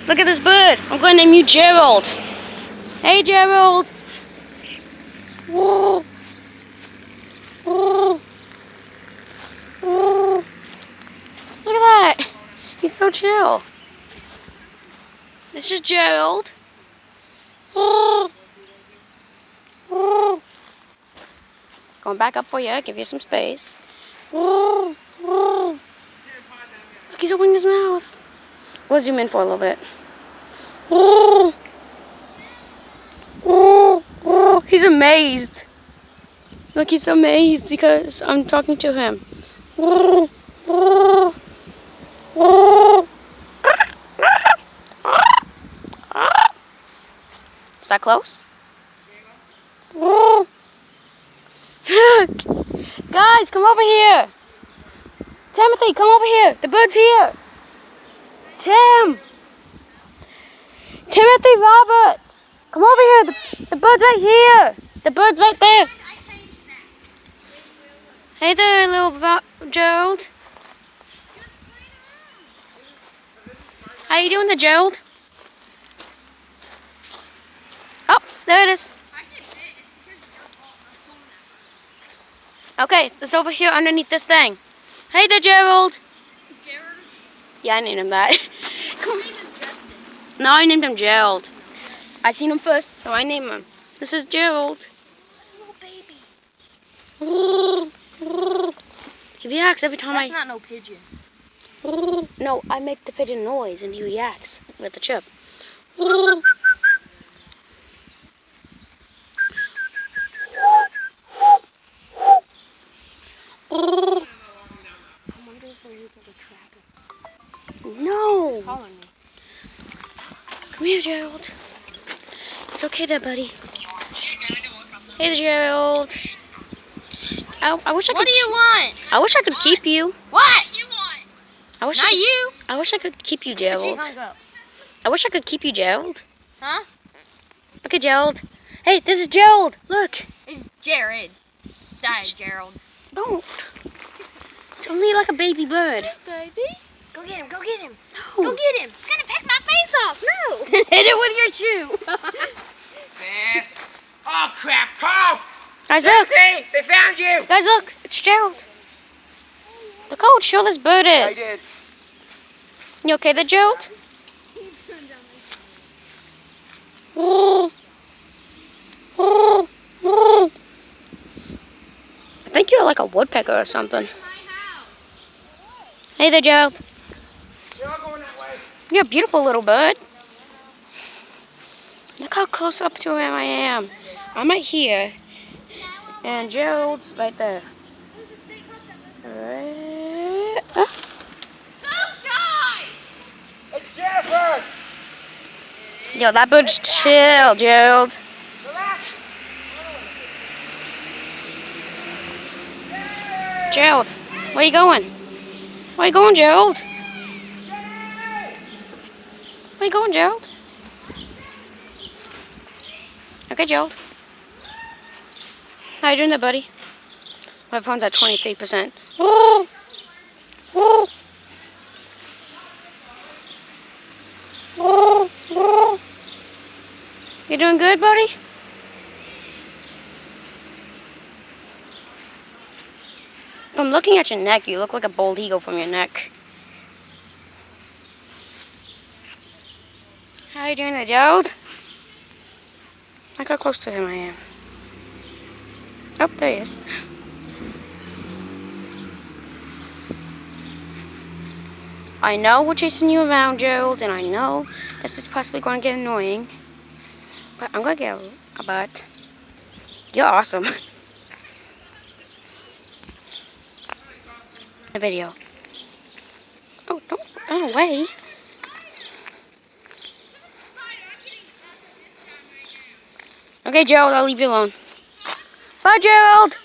Look at this bird. I'm going to name you Gerald. Hey, Gerald. Whoa. Whoa. Whoa. Look at that. He's so chill. This is Gerald. Whoa. Whoa. Going back up for you. Give you some space. Whoa. Whoa. Look, he's opening his mouth. We'll zoom in for a little bit. Oh, oh, oh. He's amazed. Look, he's amazed because I'm talking to him. Oh, oh, oh. Is that close? Oh. Guys, come over here. Timothy, come over here. The bird's here. Tim! Timothy Roberts! Come over here! The bird's right here! The bird's right there! Hey there, little Gerald. How you doing there, Gerald? Oh, there it is. Okay, it's over here underneath this thing. Hey there, Gerald. Yeah, I named him that. No, I named him Gerald. I seen him first, so I named him. This is Gerald. It's a little baby. He yaks every time That's not no pigeon. No, I make the pigeon noise and he yaks with the chip. No! Come here, Gerald. It's okay there, buddy. Hey there, Gerald. I wish I could. What do you want? I wish I could keep you. What you want? I wish Not you. I wish I could keep you, She Gerald. hung up. I wish I could keep you, Gerald. Huh? Okay, Gerald. Hey, this is Gerald. Look. It's Jared. Die, Gerald. Don't. It's only like a baby bird. Baby? Go get him. Go get him. No. Go get him. It's gonna peck my face off. No. Hit it with your shoe. Oh crap, Carl! Guys, look. Hey, they found you! Guys, look. It's Gerald. Look how chill this bird I is. did. You okay there, Gerald? Oh. Oh. Oh. I think you're like a woodpecker or something. Hey there, Gerald. You're all going that way. You're a beautiful little bird. Look how close up to him I am. I'm right here. And Gerald's right there. It's Jennifer! Yo, that bird's chill, Gerald. Relax! Gerald, where you going? Where you going, Gerald? Where you going, Gerald? Okay, Gerald. How you doing there, buddy? My phone's at 23%. Oh. Oh. Oh. Oh. You doing good, buddy? I'm looking at your neck. You look like a bald eagle from your neck. How you doing there, Gerald? Look how close to him I am. Oh, there he is. I know we're chasing you around, Gerald, and I know this is possibly going to get annoying. But I'm going to get a butt. You're awesome. The video. Oh, don't run away. Okay, Gerald, I'll leave you alone. Bye, Gerald.